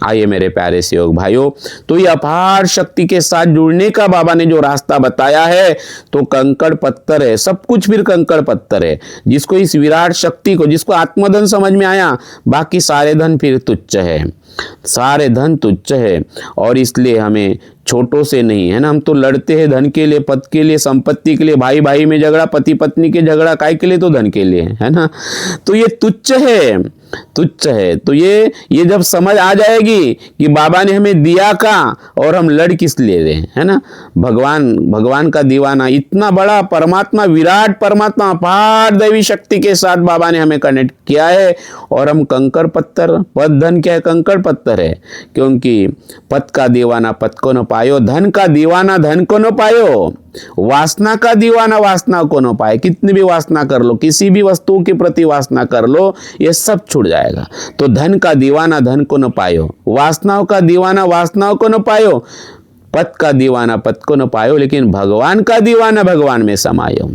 आइए मेरे प्यारे से योग भाइयों, तो ये अपार शक्ति के साथ जुड़ने का बाबा ने जो रास्ता बताया है, तो कंकड़ पत्थर है, सब कुछ फिर कंकड़ पत्थर है। जिसको इस विराट शक्ति को, जिसको आत्मधन समझ में आया, बाकी सारे धन फिर तुच्छ है, सारे धन तुच्छ है। और इसलिए हमें छोटों से नहीं, है ना, हम तो लड़ते हैं धन के लिए, पद के लिए, संपत्ति के लिए, भाई भाई में झगड़ा, पति पत्नी के झगड़ा, काय के लिए? तो धन के लिए, है ना। तो ये तुच्छ है, तुच्छ है। तो ये जब समझ आ जाएगी कि बाबा ने हमें दिया का और हम लड़ किस लिए रहे, है ना। भगवान का दीवाना, इतना बड़ा परमात्मा, विराट परमात्मा, अपार दैवी शक्ति के साथ बाबा ने हमें कनेक्ट किया है, और हम कंकड़ पत्थर, पद धन क्या है? कंकड़ पत्थर है। क्योंकि पद का दीवाना पद को न पायो, धन का दीवाना धन को न पायो, वासना का दीवाना वासना को न पाए। कितनी भी वासना कर लो, किसी भी वस्तु के प्रति वासना कर लो, ये सब छूट जाएगा। तो धन का दीवाना धन को न पायो, वासनाओं का दीवाना वासनाओं को न पायो, पद का दीवाना पद को न पायो, लेकिन भगवान का दीवाना भगवान में समायो।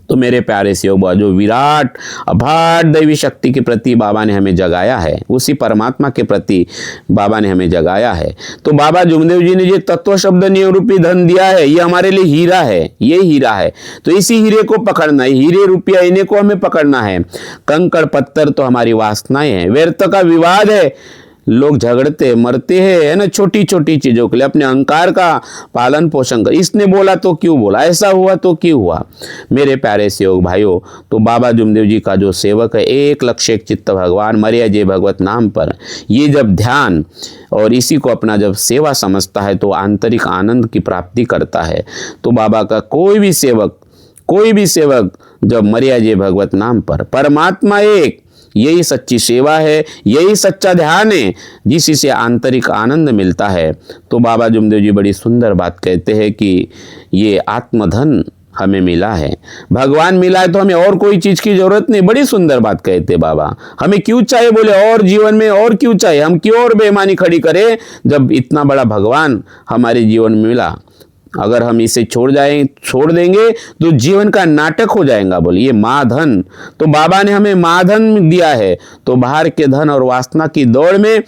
तो मेरे प्यारे से योग, जो विराट अपार दैवी शक्ति के प्रति बाबा ने हमें जगाया है, उसी परमात्मा के प्रति बाबा ने हमें जगाया है। तो बाबा जुमदेव जी ने जो तत्व शब्द नियम रूपी धन दिया है, ये हमारे लिए हीरा है, ये हीरा है। तो इसी हीरे को पकड़ना है, हीरे रुपया इन्हें को हमें पकड़ना है। कंकड़ पत्थर तो हमारी वासनाएं हैं, व्यर्थ का विवाद है, लोग झगड़ते मरते हैं, है ना, छोटी छोटी चीजों के लिए, अपने अहंकार का पालन पोषण कर, इसने बोला तो क्यों बोला, ऐसा हुआ तो क्यों हुआ। मेरे प्यारे से योग भाइयों, तो बाबा जुमदेव जी का जो सेवक है, एक लक्ष्य एक चित्त भगवान, मर्या जय भगवत नाम पर, ये जब ध्यान और इसी को अपना जब सेवा समझता है, तो आंतरिक आनंद की प्राप्ति करता है। तो बाबा का कोई भी सेवक जब मर्या जय भगवत नाम पर, परमात्मा एक, यही सच्ची सेवा है, यही सच्चा ध्यान है, जिससे आंतरिक आनंद मिलता है। तो बाबा जुमदेव जी बड़ी सुंदर बात कहते हैं कि ये आत्मधन हमें मिला है, भगवान मिला है, तो हमें और कोई चीज की जरूरत नहीं। बड़ी सुंदर बात कहते बाबा, हमें क्यों चाहिए बोले, और जीवन में और क्यों चाहिए, हम क्यों और बेईमानी खड़ी करें, जब इतना बड़ा भगवान हमारे जीवन में मिला। अगर हम इसे छोड़ देंगे तो जीवन का नाटक हो जाएगा। बोलिए ये माधन, तो बाबा ने हमें माधन दिया है। तो बाहर के धन और वासना की दौड़ में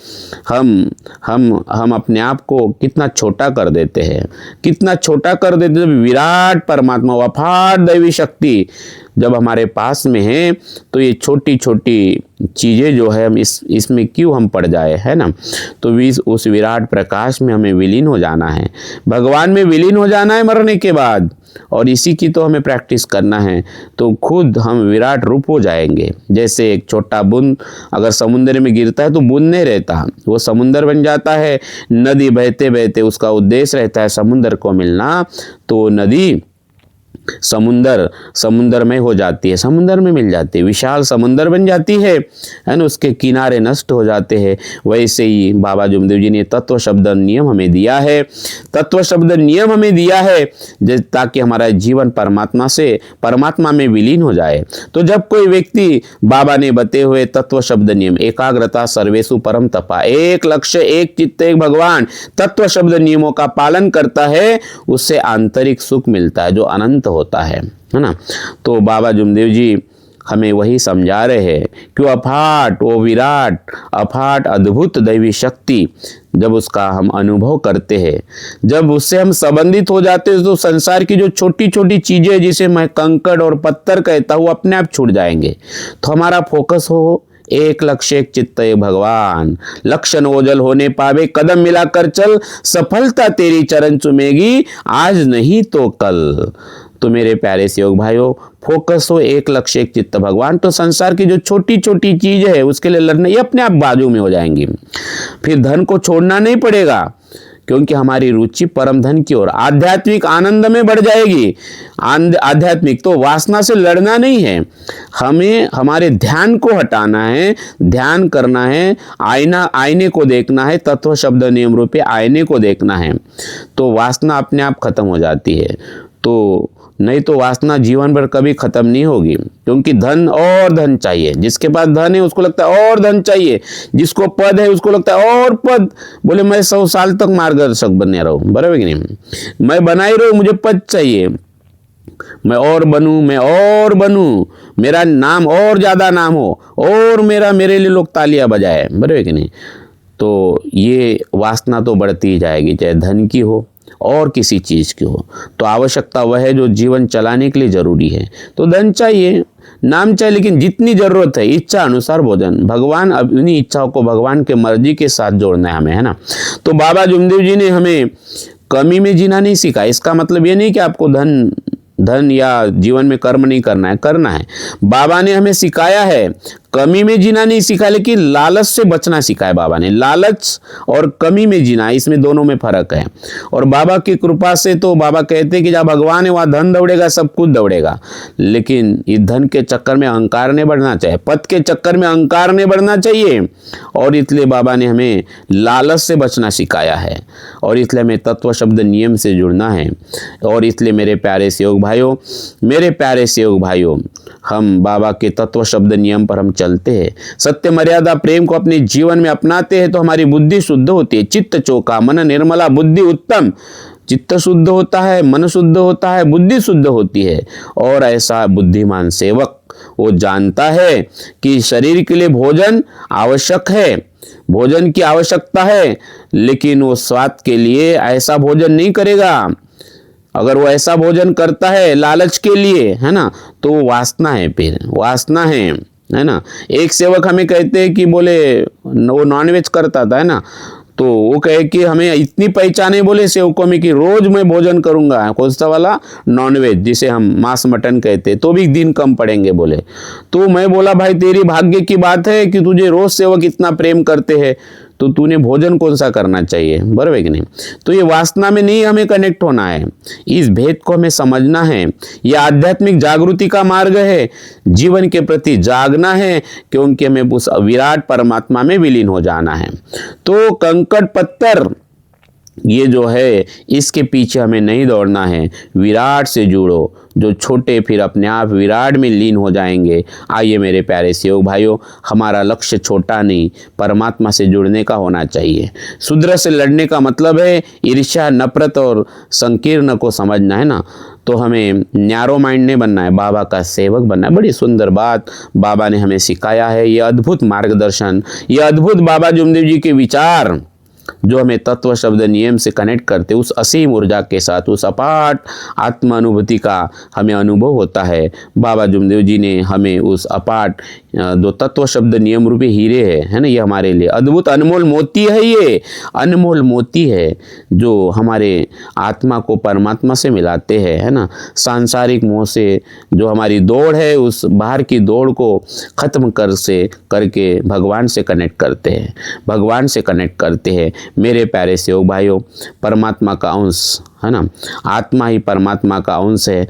हम अपने आप को कितना छोटा कर देते हैं, कितना छोटा कर देते हैं। विराट परमात्मा, अपार दैवी शक्ति जब हमारे पास में है, तो ये छोटी छोटी चीज़ें जो है, हम इसमें क्यों हम पड़ जाए, है ना। तो उस विराट प्रकाश में हमें विलीन हो जाना है, भगवान में विलीन हो जाना है मरने के बाद, और इसी की तो हमें प्रैक्टिस करना है। तो खुद हम विराट रूप हो जाएंगे। जैसे एक छोटा बूंद अगर समुद्र में गिरता है तो बूंद नहीं रहता, वो समुद्र बन जाता है। नदी बहते बहते उसका उद्देश्य रहता है समुद्र को मिलना, तो नदी समुंदर में हो जाती है, समुंदर में मिल जाती है, विशाल समुंदर बन जाती है ना, उसके किनारे नष्ट हो जाते हैं। वैसे ही बाबा जुमदेव जी ने तत्व शब्द नियम हमें दिया है, तत्व शब्द नियम हमें दिया है, ताकि हमारा जीवन परमात्मा में विलीन हो जाए। तो जब कोई व्यक्ति बाबा ने बते हुए तत्व शब्द नियम, एकाग्रता सर्वेषु परम तपा, एक लक्ष्य एक चित्त एक भगवान, तत्व शब्द नियमों का पालन करता है, उससे आंतरिक सुख मिलता है जो अनंत होता है ना। तो बाबा जुमदेव जी हमें वही समझा रहे हैं कि वो विराट अफाट अद्भुत दैवी शक्ति जब उसका हम अनुभव करते हैं, जब उससे हम संबंधित हो जाते हैं, तो संसार की जो छोटी छोटी चीजें जिसे मैं कंकड़ और पत्थर कहता हूँ अपने आप छूट जाएंगे। तो हमारा फोकस हो एक लक्ष्य एक चित्त एक भगवान, लक्षण ओझल होने पावे, कदम मिलाकर चल, सफलता तेरी चरण चुमेगी, आज नहीं तो कल। तो मेरे प्यारे से योग भाइयों, फोकस हो एक लक्ष्य एक चित्त भगवान, तो संसार की जो छोटी छोटी चीज है उसके लिए लड़ना, ये अपने आप बाजू में हो जाएंगी। फिर धन को छोड़ना नहीं पड़ेगा, क्योंकि हमारी रुचि परम धन की ओर, आध्यात्मिक आनंद में बढ़ जाएगी। आध्यात्मिक तो वासना से लड़ना नहीं है, हमें हमारे ध्यान को हटाना है, ध्यान करना है, आईने को देखना है, तत्व शब्द नियम रूपी आईने को देखना है, तो वासना अपने आप खत्म हो जाती है। तो नहीं तो वासना जीवन भर कभी खत्म नहीं होगी, क्योंकि धन और धन चाहिए। जिसके पास धन है उसको लगता है और धन चाहिए, जिसको पद है उसको लगता है और पद। बोले मैं 100 साल तक मार्गदर्शक बने रहूं, बराबर कि नहीं, मैं बना ही रहूं, मुझे पद चाहिए, मैं और बनूं, मेरा नाम और ज्यादा नाम हो, और मेरे लिए लोग तालियां बजाए, बराबर कि नहीं। तो ये वासना तो बढ़ती ही जाएगी, चाहे धन की हो और किसी चीज़ की हो। तो आवश्यकता वह है जो जीवन चलाने के लिए जरूरी है। तो धन चाहिए, नाम चाहिए, लेकिन जितनी जरूरत है इच्छा अनुसार भोजन। भगवान, अब उन्हीं इच्छाओं को भगवान के मर्जी के साथ जोड़ना है हमें, है ना। तो बाबा जुमदेव जी ने हमें कमी में जीना नहीं सीखा। इसका मतलब ये नहीं कि आपको धन या जीवन में कर्म नहीं करना है, करना है। बाबा ने हमें सिखाया है, कमी में जीना नहीं सीखा, लेकिन लालच से बचना सिखाया बाबा ने। लालच और कमी में जीना, इसमें दोनों में फर्क है। और बाबा की कृपा से तो बाबा कहते हैं कि जहाँ भगवान है वहाँ धन दौड़ेगा, सब कुछ दौड़ेगा। लेकिन इस धन के चक्कर में अहंकार नहीं बढ़ना चाहिए, पद के चक्कर में अहंकार नहीं बढ़ना चाहिए। और इसलिए बाबा ने हमें लालच से बचना सिखाया है, और इसलिए हमें तत्व शब्द नियम से जुड़ना है। और इसलिए मेरे प्यारे सेवक भाइयों, मेरे प्यारे सेवक भाइयों, हम बाबा के तत्व शब्द नियम पर हम चलते हैं, सत्य मर्यादा प्रेम को अपने जीवन में अपनाते हैं, तो हमारी बुद्धि शुद्ध होती है। चित्त चौका मन निर्मला बुद्धि उत्तम। चित्त शुद्ध होता है, मन शुद्ध होता है, बुद्धि शुद्ध होती है। और ऐसा बुद्धिमान सेवक वो जानता है कि शरीर के लिए भोजन आवश्यक है, भोजन की आवश्यकता है, लेकिन वो स्वाद के लिए ऐसा भोजन नहीं करेगा। अगर वो ऐसा भोजन करता है लालच के लिए, है ना, तो वो वासना है, फिर वासना है ना। एक सेवक हमें कहते हैं कि बोले वो नॉनवेज करता था, है ना, तो वो कहे कि हमें इतनी पहचान है बोले सेवकों में कि रोज मैं भोजन करूंगा, कौन सा वाला, नॉनवेज, जिसे हम मांस मटन कहते, तो भी दिन कम पड़ेंगे बोले। तो मैं बोला भाई तेरी भाग्य की बात है कि तुझे रोज सेवक इतना प्रेम करते हैं, तो तूने भोजन कौन सा करना चाहिए, बराबर है कि नहीं। तो ये वासना में नहीं हमें कनेक्ट होना है, इस भेद को हमें समझना है। यह आध्यात्मिक जागृति का मार्ग है, जीवन के प्रति जागना है, क्योंकि हमें उस विराट परमात्मा में विलीन हो जाना है। तो कंकड़ पत्थर ये जो है, इसके पीछे हमें नहीं दौड़ना है, विराट से जुड़ो, जो छोटे फिर अपने आप विराट में लीन हो जाएंगे। आइए मेरे प्यारे सेवक भाइयों, हमारा लक्ष्य छोटा नहीं, परमात्मा से जुड़ने का होना चाहिए। शूद्र से लड़ने का मतलब है ईर्ष्या, नफरत और संकीर्ण को समझना, है ना। तो हमें नैरो माइंड नहीं बनना है, बाबा का सेवक बनना है। बड़ी सुंदर बात बाबा ने हमें सिखाया है, ये अद्भुत मार्गदर्शन, ये अद्भुत बाबा जुमदेव जी के विचार जो हमें तत्व शब्द नियम से कनेक्ट करते, उस असीम ऊर्जा के साथ, उस अपाट आत्म अनुभूति का हमें अनुभव होता है। बाबा जुमदेव जी ने हमें उस अपाट दो तत्व शब्द नियम रूपी हीरे है ना, ये हमारे लिए अद्भुत अनमोल मोती है, ये अनमोल मोती है जो हमारे आत्मा को परमात्मा से मिलाते हैं, है ना। सांसारिक मोह से जो हमारी दौड़ है, उस बाहर की दौड़ को खत्म करके भगवान से कनेक्ट करते हैं, भगवान से कनेक्ट करते हैं। मेरे प्यारे सेवक भाइयों, परमात्मा का अंश, है ना, आत्मा ही परमात्मा का अंश है।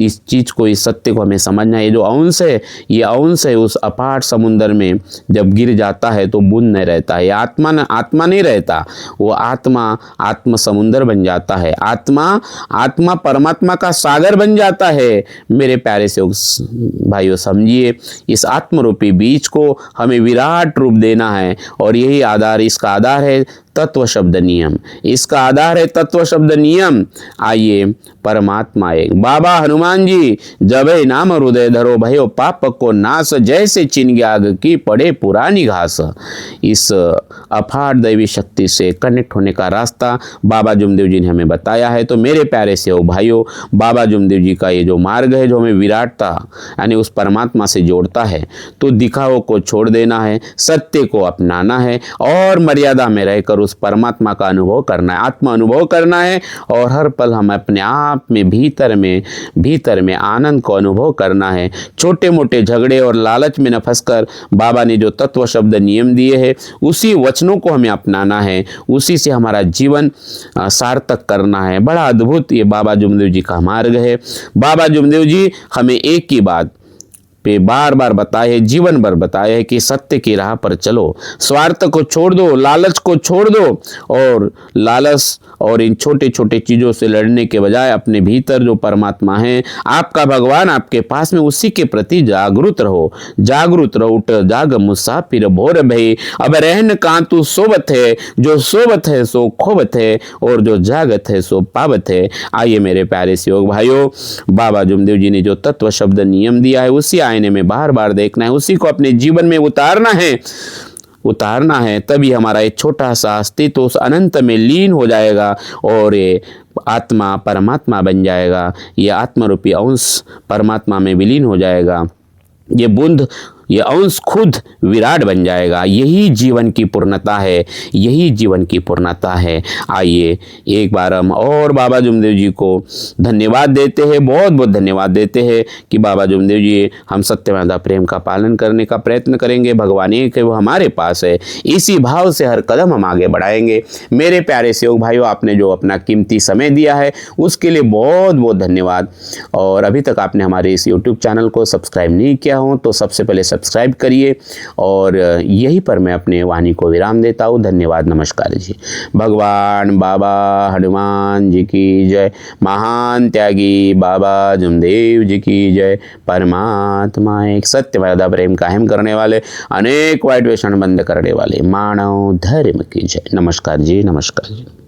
इस चीज़ को, इस सत्य को हमें समझना है। ये जो अंश है, ये अंश है उस अपार समुंदर में जब गिर जाता है तो बूंद नहीं रहता है। आत्मा नहीं रहता, वो आत्म समुंदर बन जाता है। आत्मा परमात्मा का सागर बन जाता है। मेरे प्यारे से भाइयों समझिए, इस आत्मरूपी बीज को हमें विराट रूप देना है, और यही आधार, इसका आधार है तत्व शब्द नियम, इसका आधार है तत्व शब्द नियम। आइए परमात्मा एक। बाबा हनुमान जी, जब नाम हृदय धरो भयो पाप को नाश, जैसे चिन आग की पड़े पुरानी घास। इस अपार दैवी शक्ति से कनेक्ट होने का रास्ता बाबा जुमदेव जी ने हमें बताया है। तो मेरे प्यारे से भाइयों, बाबा जुमदेव जी का ये जो मार्ग है, जो हमें विराटता यानी उस परमात्मा से जोड़ता है, तो दिखावों को छोड़ देना है, सत्य को अपनाना है, और मर्यादा में रहकर उस परमात्मा का अनुभव करना है, आत्मा अनुभव करना है। और हर पल हम अपने आप में भीतर में आनंद को अनुभव करना है। छोटे मोटे झगड़े और लालच में न फंसकर बाबा ने जो तत्व शब्द नियम दिए हैं, उसी वचनों को हमें अपनाना है, उसी से हमारा जीवन सार्थक करना है। बड़ा अद्भुत ये बाबा जुमदेव जी का मार्ग है। बाबा जुमदेव जी हमें एक ही बात पे बार बार बताए, जीवन भर बताए कि सत्य की राह पर चलो, स्वार्थ को छोड़ दो, लालच को छोड़ दो, और लालच और इन छोटे छोटे चीज़ों से लड़ने के बजाय अपने भीतर जो परमात्मा है, आपका भगवान आपके पास में, उसी के प्रति जागरूक रहो। उठ जाग मुसाफिर भोर भई, अब रहन कांतु सोबत है, जो सोबत है सो खोबत है, और जो जागत है सो पावत है। आइए मेरे प्यारे सेवक भाइयों, बाबा जुमदेव जी ने जो तत्व शब्द नियम दिया है, उसी आईने में बार बार देखना है, उसी को अपने जीवन में उतारना है। उतारना है, तभी हमारा एक छोटा सा अस्तित्व उस अनंत में लीन हो जाएगा और ये आत्मा परमात्मा बन जाएगा। ये आत्मरूपी अंश परमात्मा में विलीन हो जाएगा। ये बूंद, ये अंश खुद विराट बन जाएगा। यही जीवन की पूर्णता है, यही जीवन की पूर्णता है। आइए एक बार हम और बाबा जुमदेव जी को धन्यवाद देते हैं, बहुत बहुत धन्यवाद देते हैं कि बाबा जुमदेव जी हम सत्यवादा प्रेम का पालन करने का प्रयत्न करेंगे। भगवान एक है, वो हमारे पास है। इसी भाव से हर कदम हम आगे बढ़ाएंगे। मेरे प्यारे सेवक भाइयों, आपने जो अपना कीमती समय दिया है उसके लिए बहुत बहुत धन्यवाद। और अभी तक आपने हमारे इस यूट्यूब चैनल को सब्सक्राइब नहीं किया हो तो सबसे पहले सब्सक्राइब करिए। और यहीं पर मैं अपने वाणी को विराम देता हूँ। धन्यवाद, नमस्कार जी। भगवान बाबा हनुमान जी की जय। महान त्यागी बाबा जुमदेव जी की जय। परमात्मा एक सत्यवादा प्रेम कायम करने वाले, अनेक वाइट व्यसन बंद करने वाले मानव धर्म की जय। नमस्कार जी, नमस्कार जी।